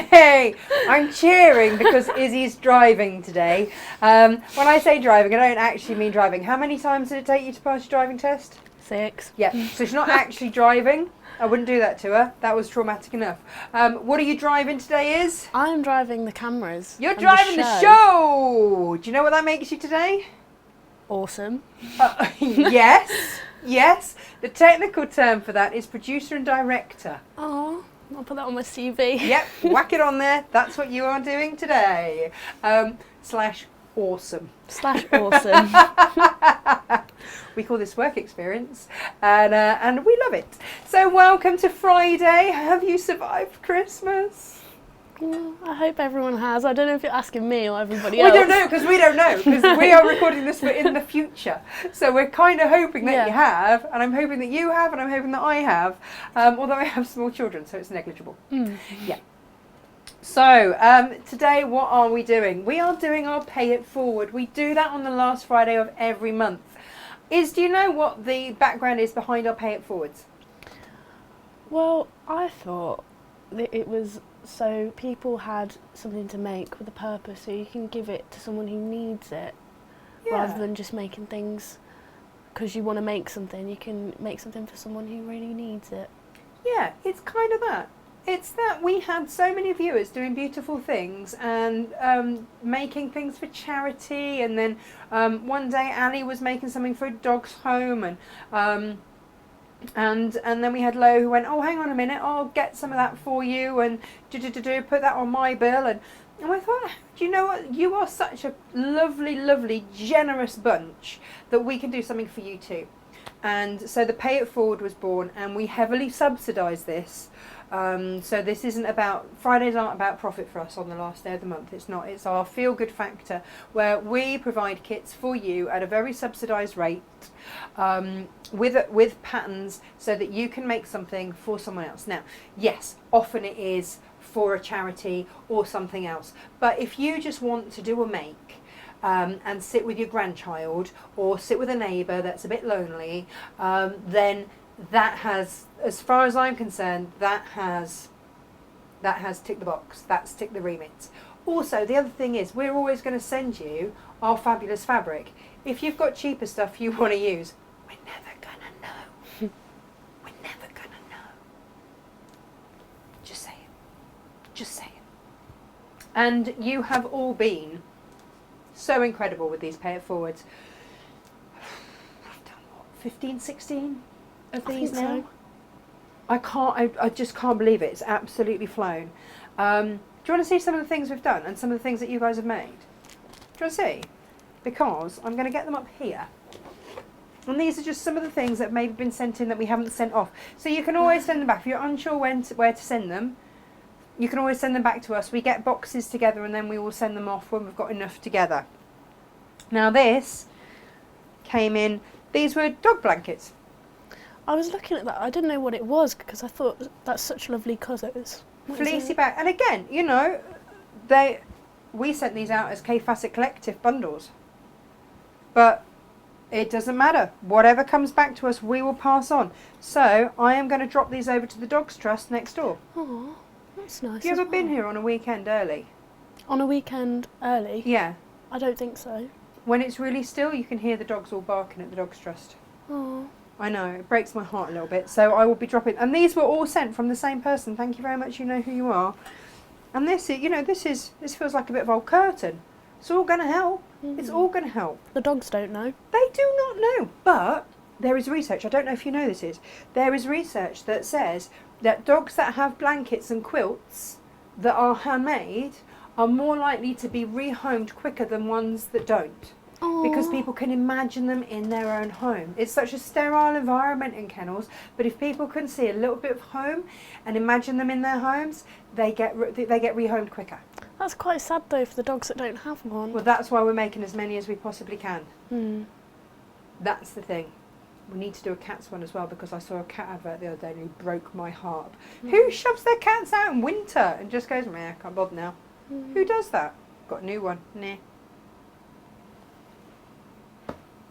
Hey, I'm cheering because Izzy's driving today. When I say driving, I don't actually mean driving. How many times did it take you to pass your driving test? 6. Yeah, so she's not actually driving. I wouldn't do that to her. That was traumatic enough. What are you driving today, Iz? I'm driving the cameras. You're and driving the show! Do you know what that makes you today? Awesome. Yes, yes. The technical term for that is producer and director. Oh, I'll put that on my CV. Yep, whack it on there. That's what you are doing today. Slash awesome. Slash awesome. We call this work experience, and we love it. So welcome to Friday. Have you survived Christmas? Well, I hope everyone has. I don't know if you're asking me or everybody else. We don't know, because we don't know, because we are recording this for in the future. So we're kind of hoping that you have, and I'm hoping that you have, and I'm hoping that I have, although I have small children, so it's negligible. Yeah. So, today what are we doing? We are doing our Pay It Forward. We do that on the last Friday of every month. Do you know what the background is behind our Pay It Forwards? Well, I thought that it was so people had something to make with a purpose, so you can give it to someone who needs it, rather than just making things because you want to make something. You can make something for someone who really needs it. Yeah, it's kind of that. It's that we had so many viewers doing beautiful things and making things for charity, and then one day Ali was making something for a dog's home, and then we had Lo who went, oh, hang on a minute, I'll get some of that for you, and put that on my bill, and I thought, do you know what, you are such a lovely, lovely, generous bunch that we can do something for you too. And so the Pay It Forward was born, and we heavily subsidise this. So this isn't about, Fridays aren't about profit for us on the last day of the month. It's not. It's our feel good factor, where we provide kits for you at a very subsidised rate, with patterns, so that you can make something for someone else. Now, yes, often it is for a charity or something else, but if you just want to do a make, and sit with your grandchild or sit with a neighbour that's a bit lonely, then that has, as far as I'm concerned, that has ticked the box. That's ticked the remit. Also, the other thing is, we're always going to send you our fabulous fabric. If you've got cheaper stuff you want to use, we're never going to know. We're never going to know. Just saying. Just saying. And you have all been so incredible with these Pay It Forwards. I've done what, 15, 16 of these now? So. I just can't believe it. It's absolutely flown. Do you want to see some of the things we've done and some of the things that you guys have made? Do you want to see? Because I'm going to get them up here. And these are just some of the things that have maybe been sent in that we haven't sent off. So you can always send them back. If you're unsure where to send them, you can always send them back to us. We get boxes together and then we will send them off when we've got enough together. Now this came in, these were dog blankets. I was looking at that. I didn't know what it was because I thought that's such lovely colours. Fleecy bag. And again, you know, we sent these out as K Facet Collective bundles. But it doesn't matter. Whatever comes back to us, we will pass on. So I am going to drop these over to the Dogs Trust next door. Oh, that's nice. Have you ever been here on a weekend early? On a weekend early? Yeah. I don't think so. When it's really still, you can hear the dogs all barking at the Dogs Trust. Oh. I know, it breaks my heart a little bit. So I will be dropping, and these were all sent from the same person. Thank you very much. You know who you are. And this is, you know, this feels like a bit of old curtain. It's all going to help. It's all going to help. The dogs don't know. They do not know, but there is research. I don't know if you know this is. There is research that says that dogs that have blankets and quilts that are handmade are more likely to be rehomed quicker than ones that don't. Aww. Because people can imagine them in their own home. It's such a sterile environment in kennels, but if people can see a little bit of home and imagine them in their homes, they get rehomed quicker. That's quite sad though for the dogs that don't have one. Well, that's why we're making as many as we possibly can. That's the thing. We need to do a cats one as well, because I saw a cat advert the other day and it broke my heart. Who shoves their cats out in winter and just goes, meh, I can't bother now? Who does that? Got a new one. Nah.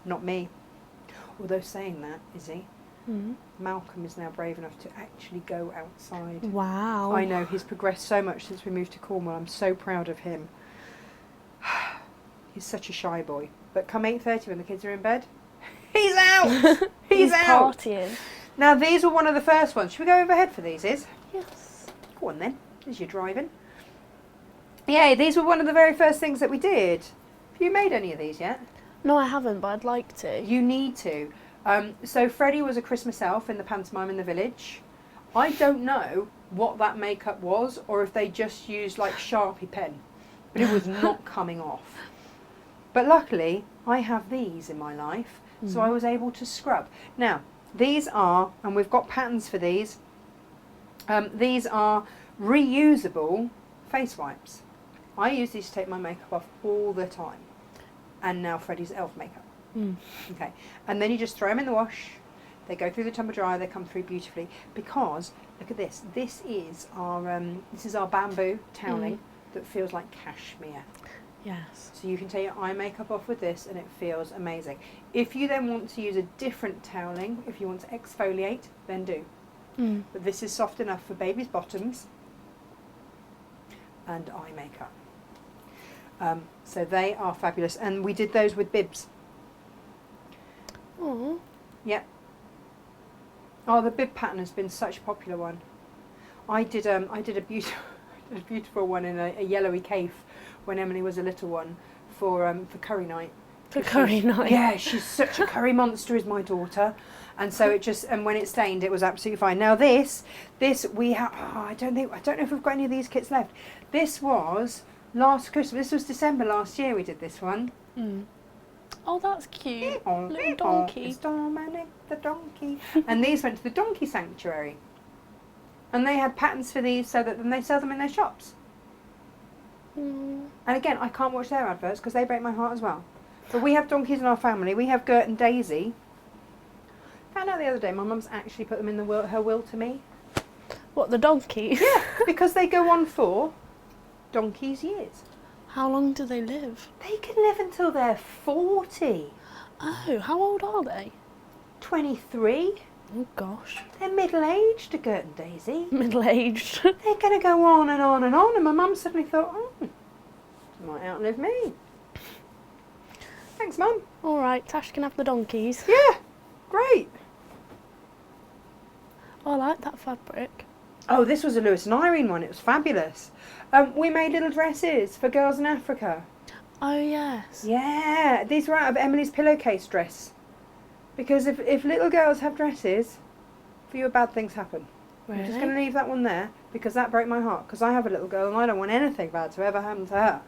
Not me. Although saying that, Izzy, Malcolm is now brave enough to actually go outside. Wow. I know, he's progressed so much since we moved to Cornwall. I'm so proud of him. He's such a shy boy. But come 8:30 when the kids are in bed, he's out! He's out! Partying. Now, these were one of the first ones. Should we go overhead for these, Iz? Yes. Go on then, as you're driving. Yeah, these were one of the very first things that we did. Have you made any of these yet? No, I haven't, but I'd like to. You need to. So Freddie was a Christmas elf in the pantomime in the village. I don't know what that makeup was, or if they just used like Sharpie pen, but it was not coming off. But luckily, I have these in my life, so I was able to scrub. Now, these are, and we've got patterns for these are reusable face wipes. I use these to take my makeup off all the time. And now Freddie's elf makeup. Okay, and then you just throw them in the wash. They go through the tumble dryer. They come through beautifully because look at this. This is our bamboo toweling that feels like cashmere. Yes. So you can take your eye makeup off with this, and it feels amazing. If you then want to use a different toweling, if you want to exfoliate, then do. But this is soft enough for babies' bottoms and eye makeup. So they are fabulous, and we did those with bibs. Oh. Yep. Oh, the bib pattern has been such a popular one. I did a beautiful one in a yellowy cape when Emily was a little one for curry night. For curry night. Yeah, she's such a curry monster, is my daughter, and so it just, and when it stained, it was absolutely fine. Now this we have. Oh, I don't know if we've got any of these kits left. This was last Christmas. This was December last year. We did this one. Oh, that's cute. Little donkey. It's Dominic the donkey. And these went to the donkey sanctuary. And they had patterns for these so that then they sell them in their shops. And again, I can't watch their adverts because they break my heart as well. But we have donkeys in our family. We have Gert and Daisy. Found out the other day my mum's actually put them in her will to me. What, the donkeys? Yeah, because they go on for donkey's years. How long do they live? They can live until they're 40. Oh, how old are they? 23. Oh gosh. They're middle-aged, Gert and Daisy. Middle-aged. They're going to go on and on and on. And my mum suddenly thought, they might outlive me. Thanks, Mum. All right, Tash can have the donkeys. Yeah, great. Oh, I like that fabric. Oh, this was a Lewis and Irene one. It was fabulous. We made little dresses for girls in Africa. Oh, yes. Yeah, these were out of Emily's pillowcase dress. Because if little girls have dresses, fewer bad things happen. Really? I'm just going to leave that one there because that broke my heart. Because I have a little girl and I don't want anything bad to ever happen to her.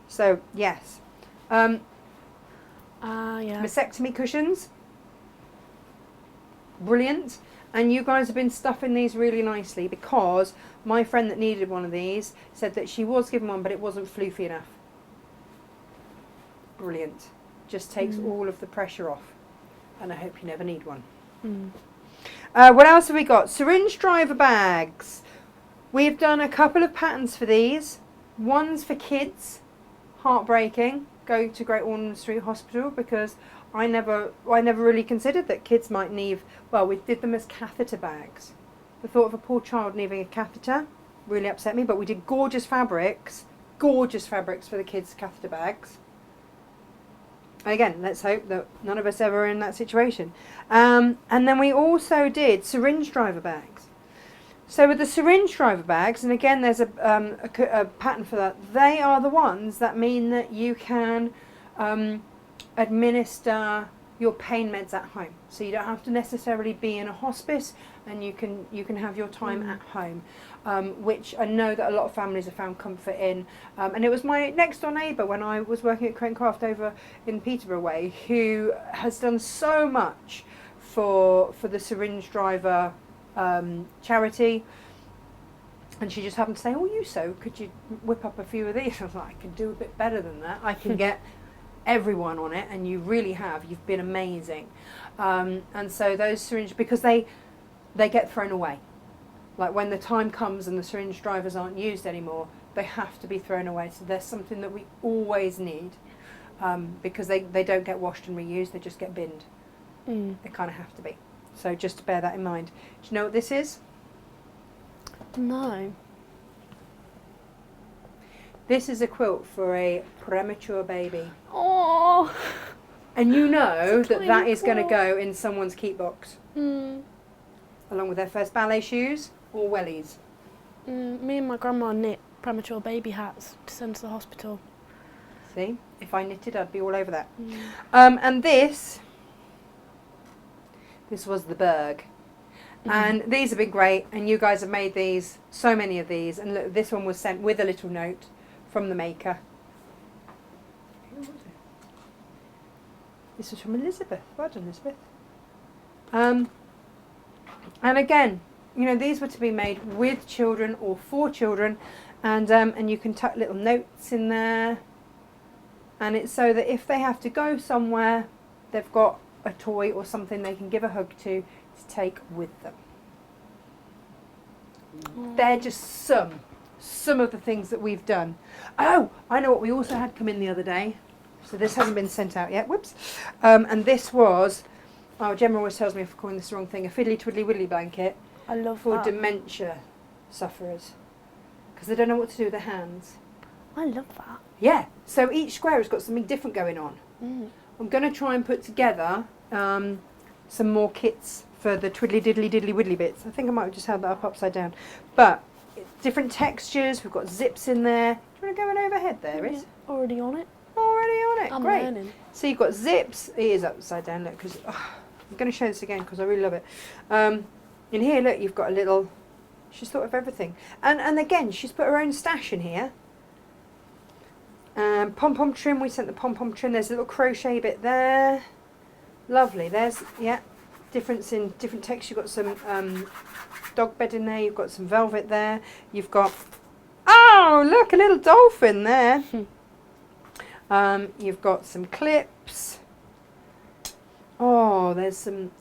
So, yes. Yeah. Mastectomy cushions. Brilliant. And you guys have been stuffing these really nicely because my friend that needed one of these said that she was given one but it wasn't floofy enough. Brilliant. Just takes all of the pressure off. And I hope you never need one. What else have we got? Syringe driver bags. We've done a couple of patterns for these. One's for kids. Heartbreaking. Going to Great Ormond Street Hospital because I never really considered that kids might need. Well, we did them as catheter bags. The thought of a poor child needing a catheter really upset me. But we did gorgeous fabrics for the kids' catheter bags. And again, let's hope that none of us ever are in that situation. And then we also did syringe driver bags. So with the syringe driver bags, and again there's a pattern for that, they are the ones that mean that you can administer your pain meds at home. So you don't have to necessarily be in a hospice, and you can have your time at home, which I know that a lot of families have found comfort in. And it was my next door neighbour when I was working at Crate and Craft over in Peterborough Way, who has done so much for the syringe driver charity. And she just happened to say, "Oh, you so could you whip up a few of these?" I was like, "I can do a bit better than that. I can get everyone on it," and you really have. You've been amazing. And so those syringe, because they get thrown away. Like when the time comes and the syringe drivers aren't used anymore, they have to be thrown away. So there's something that we always need because they don't get washed and reused. They just get binned. They kind of have to be. So just to bear that in mind. Do you know what this is? No. This is a quilt for a premature baby. Oh. And you know It's a that tiny is going to quilt. go in someone's keep box. Mm. Along with their first ballet shoes or wellies. Me and my grandma knit premature baby hats to send to the hospital. See? If I knitted, I'd be all over that. Mm. And this was the Berg. And these have been great, and you guys have made these, so many of these. And look, this one was sent with a little note from the maker. Who was it? This was from Elizabeth. Well done, Elizabeth. And again, you know, these were to be made with children or for children, and you can tuck little notes in there. And it's so that if they have to go somewhere, they've got a toy or something they can give a hug to take with them. They're just some of the things that we've done. Oh, I know what we also had come in the other day. So this hasn't been sent out yet. Whoops. And this was, Gemma always tells me if I'm calling this the wrong thing, a fiddly twiddly widdly blanket I love for that. dementia sufferers. Because they don't know what to do with their hands. I love that. Yeah, so each square has got something different going on. Mm. I'm going to try and put together some more kits for the twiddly diddly diddly widdly bits. I think I might have just held that up upside down. But different textures, we've got zips in there. Do you want to go in overhead there, Is? Already on it. Already on it, I'm great. learning. So you've got zips, it is upside down, look, because I'm going to show this again because I really love it. In here, look, you've got a little, she's thought of everything. And again, she's put her own stash in here. Pom-pom trim, we sent the pom-pom trim, there's a little crochet bit there. Lovely, there's, yeah, difference in different texture. You've got some dog bed in there, you've got some velvet there, you've got, oh, look, a little dolphin there. You've got some clips. Oh, there's some,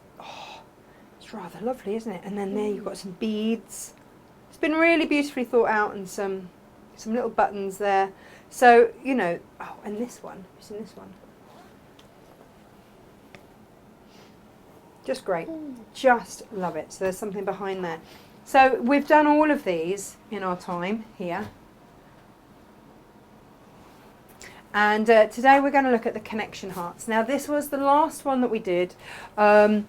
it's rather lovely, isn't it? And then there you've got some beads. It's been really beautifully thought out, and some little buttons there. So, you know, oh, and this one, have you seen this one? Just great. Just love it. So there's something behind there. So we've done all of these in our time here. And today we're going to look at the connection hearts. Now this was the last one that we did. And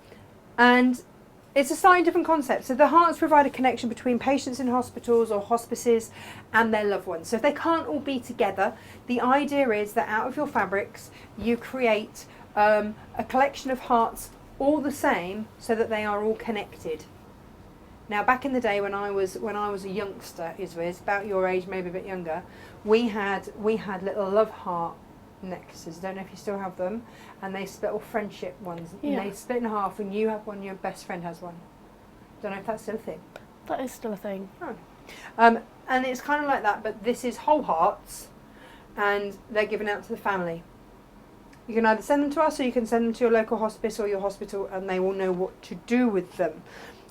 it's a slightly different concept. So the hearts provide a connection between patients in hospitals or hospices and their loved ones. So if they can't all be together, the idea is that out of your fabrics you create a collection of hearts all the same so that they are all connected. Now back in the day when I was a youngster, Iswiz, about your age, maybe a bit younger, we had little love heart necklaces. I don't know if you still have them, and they split all friendship ones. Yeah. And they split in half, and you have one, your best friend has one. Don't know if that's still a thing. That is still a thing. Oh. And it's kind of like that, but this is whole hearts, and they're given out to the family. You can either send them to us, or you can send them to your local hospice or your hospital, and they will know what to do with them.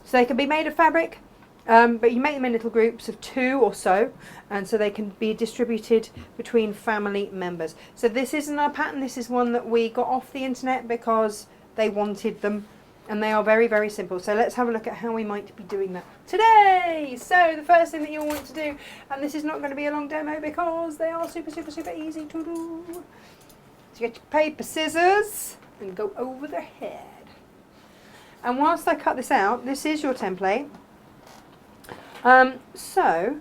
So they can be made of fabric, but you make them in little groups of 2 or so, and so they can be distributed between family members. So this isn't our pattern, this is one that we got off the internet because they wanted them, and they are very, very simple. So let's have a look at how we might be doing that today. So the first thing that you'll want to do, and this is not going to be a long demo because they are super, super, super easy to do. So you get your paper scissors and go over their head. And whilst I cut this out, this is your template. So,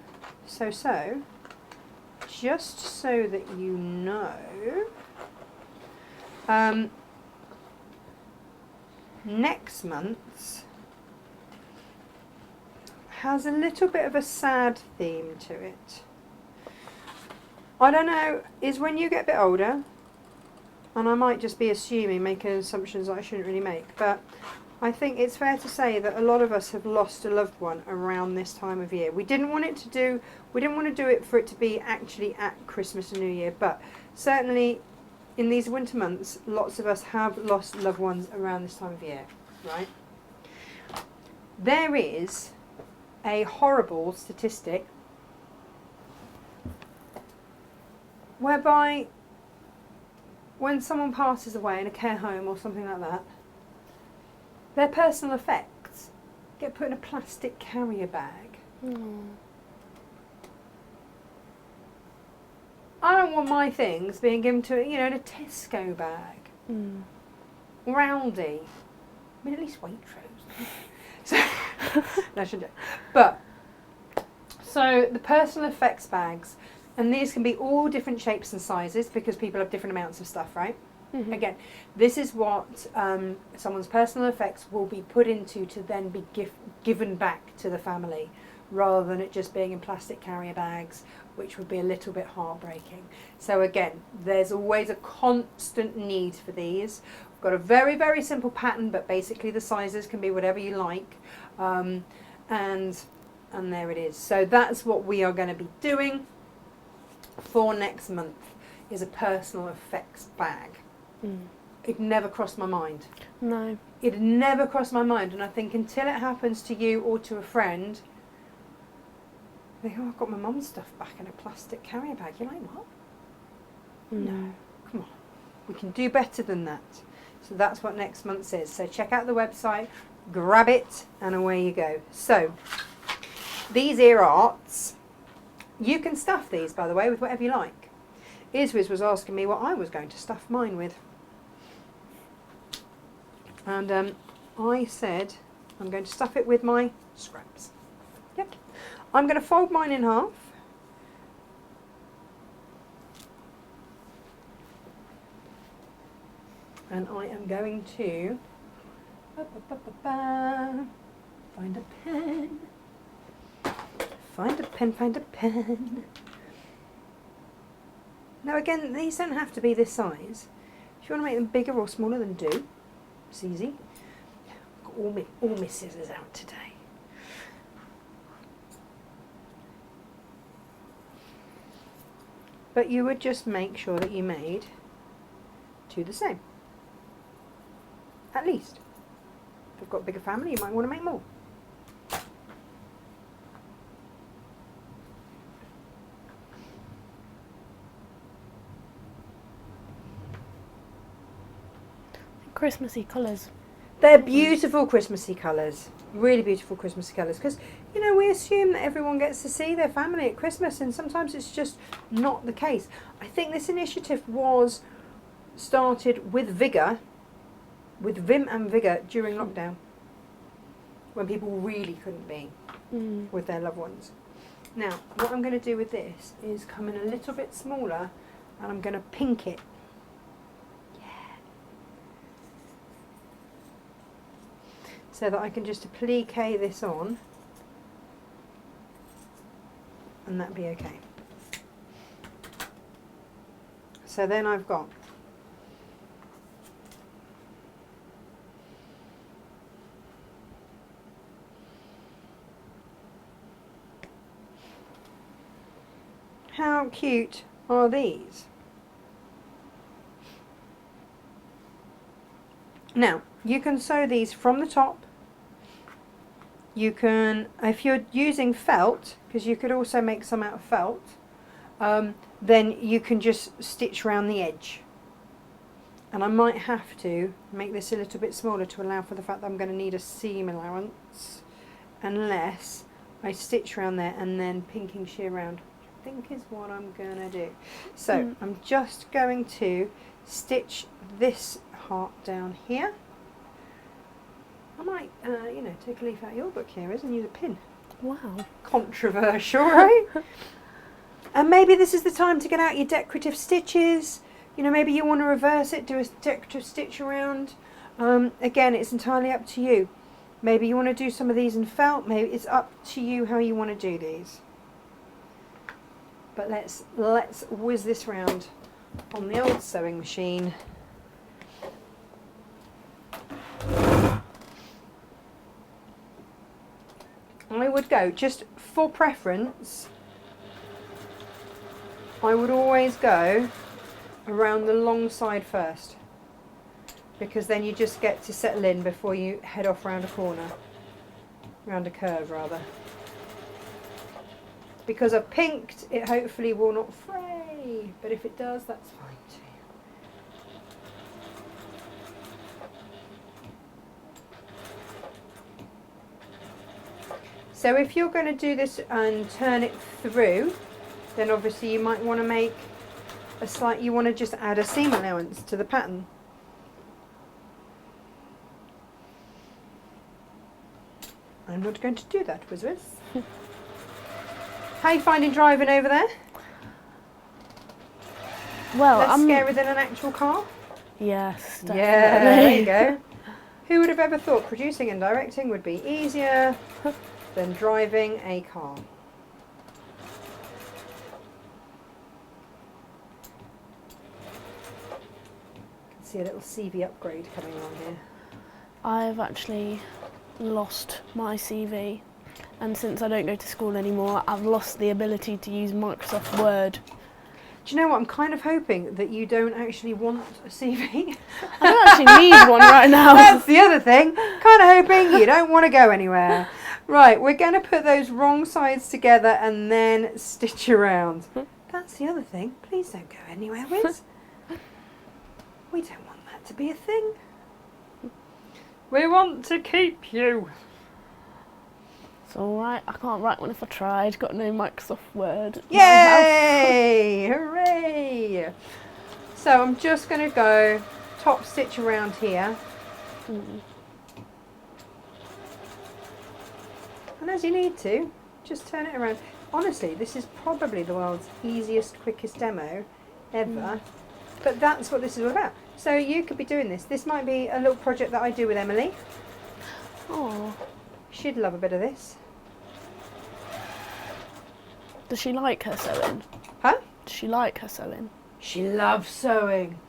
just so that you know, next month's has a little bit of a sad theme to it. I don't know, is when you get a bit older, and I might just be assuming, making assumptions that I shouldn't really make, but I think it's fair to say that a lot of us have lost a loved one around this time of year. We didn't want to do it for it to be actually at Christmas and New Year, but certainly in these winter months, lots of us have lost loved ones around this time of year, right? There is a horrible statistic whereby when someone passes away in a care home or something like that, Their personal effects get put in a plastic carrier bag. I don't want my things being given to, in a Tesco bag. Or Aldi. I mean, at least Waitrose. So, no, I shouldn't do. But, so the personal effects bags, and these can be all different shapes and sizes because people have different amounts of stuff, right? Again, this is what someone's personal effects will be put into to then be given back to the family, rather than it just being in plastic carrier bags, which would be a little bit heartbreaking. So again, there's always a constant need for these. We've got a very, very simple pattern, but basically the sizes can be whatever you like. And there it is. So that's what we are going to be doing for next month, is a personal effects bag. It never crossed my mind. No. It never crossed my mind, and I think until it happens to you or to a friend, they go, oh, I've got my mum's stuff back in a plastic carrier bag. You're like, what? No, come on. We can do better than that. So that's what next month's is. So check out the website, grab it, and away you go. So these ear arts, you can stuff these, by the way, with whatever you like. Iswiz was asking me what I was going to stuff mine with. And I said I'm going to stuff it with my scraps. Yep. I'm going to fold mine in half. And I am going to find a pen. Find a pen, find a pen. Now again, these don't have to be this size. If you want to make them bigger or smaller, then do. It's easy. I've got all my scissors out today. But you would just make sure that you made two the same. At least. If you've got a bigger family, you might want to make more. Christmassy colours. They're beautiful Christmassy colours. Really beautiful Christmassy colours. Because, we assume that everyone gets to see their family at Christmas, and sometimes it's just not the case. I think this initiative was started with vigour, with vim and vigour during lockdown, when people really couldn't be with their loved ones. Now, what I'm going to do with this is come in a little bit smaller, and I'm going to pink it. So that I can just applique this on, and that'd be okay. So then I've got how cute are these? Now, you can sew these from the top. You can, if you're using felt, because you could also make some out of felt, then you can just stitch around the edge. And I might have to make this a little bit smaller to allow for the fact that I'm going to need a seam allowance, unless I stitch around there and then pinking shear round, which I think is what I'm going to do. So I'm just going to stitch this heart down here. I might, take a leaf out of your book here, and use a pin. Wow. Controversial, right? And maybe this is the time to get out your decorative stitches. Maybe you want to reverse it, do a decorative stitch around. Again, it's entirely up to you. Maybe you want to do some of these in felt. Maybe it's up to you how you want to do these. But let's whiz this round on the old sewing machine. I would go, just for preference, I would always go around the long side first, because then you just get to settle in before you head off round a corner, round a curve rather. Because I've pinked, it hopefully will not fray, but if it does, that's fine too. So if you're going to do this and turn it through, then obviously you might want to make you want to just add a seam allowance to the pattern. I'm not going to do that, Wiz. How are you finding driving over there? Well, Less scary than an actual car? Yes, definitely. Yeah, there you go. Who would have ever thought producing and directing would be easier than driving a car? I can see a little CV upgrade coming along here. I've actually lost my CV, and since I don't go to school anymore, I've lost the ability to use Microsoft Word. Do you know what? I'm kind of hoping that you don't actually want a CV. I don't actually need one right now. That's the other thing. Kind of hoping you don't want to go anywhere. Right, we're going to put those wrong sides together and then stitch around. That's the other thing. Please don't go anywhere, Wiz. We don't want that to be a thing. We want to keep you. It's alright, I can't write one if I tried. Got no Microsoft Word. Yay! Hooray! So I'm just going to go top stitch around here. And as you need to, just turn it around. Honestly, this is probably the world's easiest, quickest demo ever. But that's what this is all about. So you could be doing this. This might be a little project that I do with Emily. Oh, She'd love a bit of this. does she like her sewing? Huh? Does she like her sewing? She loves sewing.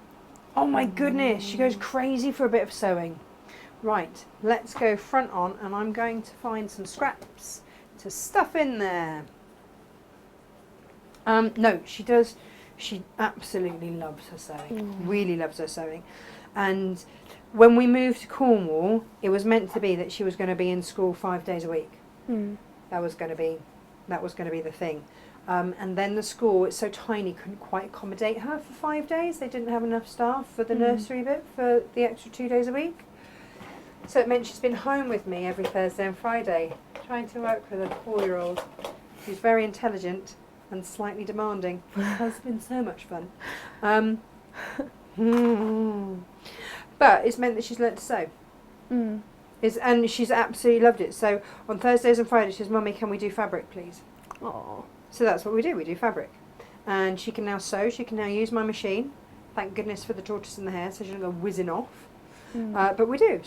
Oh my goodness, she goes crazy for a bit of sewing. Right, let's go front on, and I'm going to find some scraps to stuff in there. No, she does. She absolutely loves her sewing. Really loves her sewing. And when we moved to Cornwall, it was meant to be that she was going to be in school 5 days a week. That was going to be the thing. And then the school, it's so tiny, couldn't quite accommodate her for 5 days. They didn't have enough staff for the nursery bit for the extra 2 days a week. So it meant she's been home with me every Thursday and Friday, trying to work with a 4-year-old who's very intelligent and slightly demanding. It has been so much fun. But it's meant that she's learnt to sew. And she's absolutely loved it. So on Thursdays and Fridays she says, "Mummy, can we do fabric, please?" Oh. So that's what we do fabric. And she can now sew, she can now use my machine. Thank goodness for the tortoise and the hare, so she doesn't go whizzing off. But we do,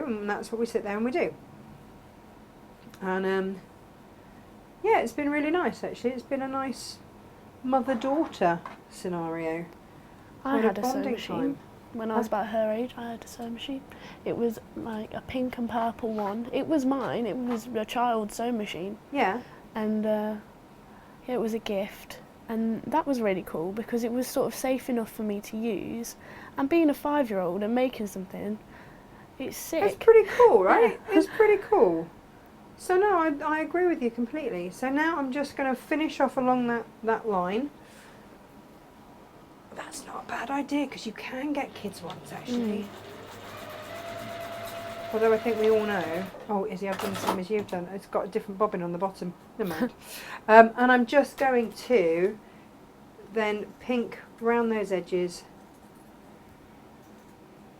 and that's what we sit there and we do. And yeah, it's been really nice actually. It's been a nice mother-daughter scenario. I had a sewing bonding machine. time. When I was about her age, I had a sewing machine. It was like a pink and purple one. It was mine. It was a child's sewing machine. Yeah. And yeah, it was a gift. And that was really cool because it was sort of safe enough for me to use. And being a 5-year-old and making something, it's sick. It's pretty cool, right? It's pretty cool. So no, I agree with you completely. So now I'm just going to finish off along that line. That's not a bad idea because you can get kids ones actually. Although I think we all know. Oh, Izzy, I've done the same as you've done. It's got a different bobbin on the bottom. Never mind. And I'm just going to then pink around those edges.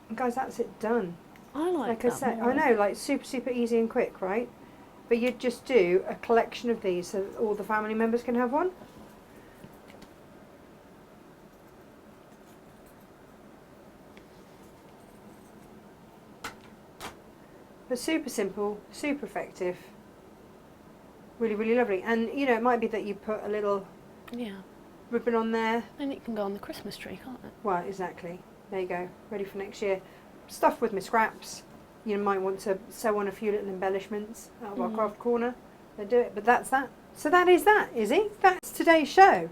And guys, that's it done. I like that I said, more. I know, like super easy and quick, right? But you'd just do a collection of these so that all the family members can have one. But super simple, super effective. Really lovely. And you know, it might be that you put a little ribbon on there. And it can go on the Christmas tree, can't it? Well, exactly. There you go. Ready for next year. Stuff with my scraps. You might want to sew on a few little embellishments out of our craft corner. They do it. But that's that. So that is that, Izzy. That's today's show.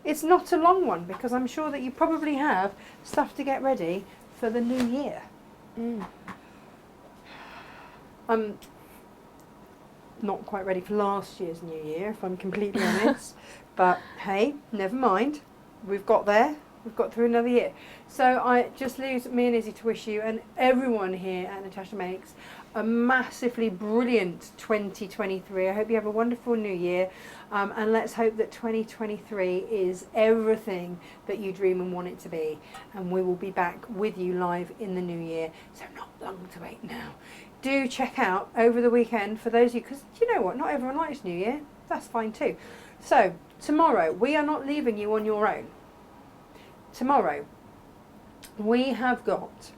It's not a long one because I'm sure that you probably have stuff to get ready for the new year. I'm not quite ready for last year's New Year, if I'm completely honest. But hey, never mind. We've got there. We've got through another year. So I just leaves me and Izzy to wish you and everyone here at Natasha Makes a massively brilliant 2023. I hope you have a wonderful new year, and let's hope that 2023 is everything that you dream and want it to be, and we will be back with you live in the new year, so not long to wait now. Do check out over the weekend for those of you, because you know what, not everyone likes New Year, that's fine too. So tomorrow we are not leaving you on your own. Tomorrow we have got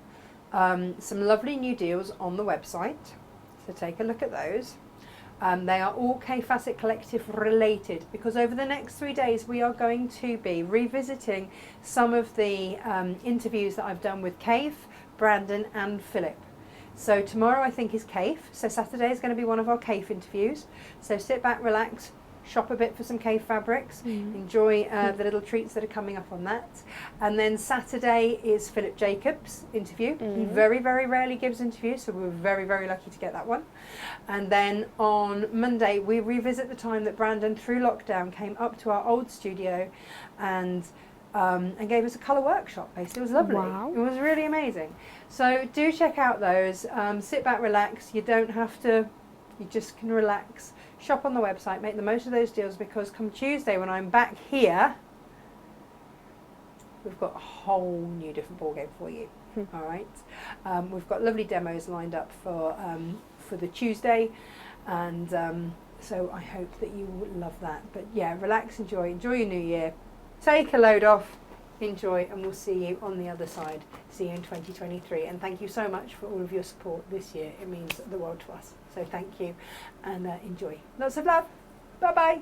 some lovely new deals on the website, so take a look at those. They are all K Facet Collective related, because over the next 3 days we are going to be revisiting some of the interviews that I've done with Cave, Brandon and Philip. So tomorrow I think is Cave, so Saturday is going to be one of our Cave interviews. So sit back, relax, shop a bit for some Cave fabrics, enjoy the little treats that are coming up on that. And then Saturday is Philip Jacobs' interview. He very, very rarely gives interviews, so we were very, very lucky to get that one. And then on Monday we revisit the time that Brandon, through lockdown, came up to our old studio and gave us a colour workshop. Basically, it was lovely. Wow. It was really amazing. So do check out those. Sit back, relax. You don't have to. You just can relax. Shop on the website. Make the most of those deals, because come Tuesday when I'm back here, we've got a whole new different ballgame for you. All right. We've got lovely demos lined up for the Tuesday, and so I hope that you will love that. But yeah, relax, enjoy your new year. Take a load off, enjoy, and we'll see you on the other side. See you in 2023. And thank you so much for all of your support this year. It means the world to us. So thank you, and enjoy. Lots of love. Bye-bye.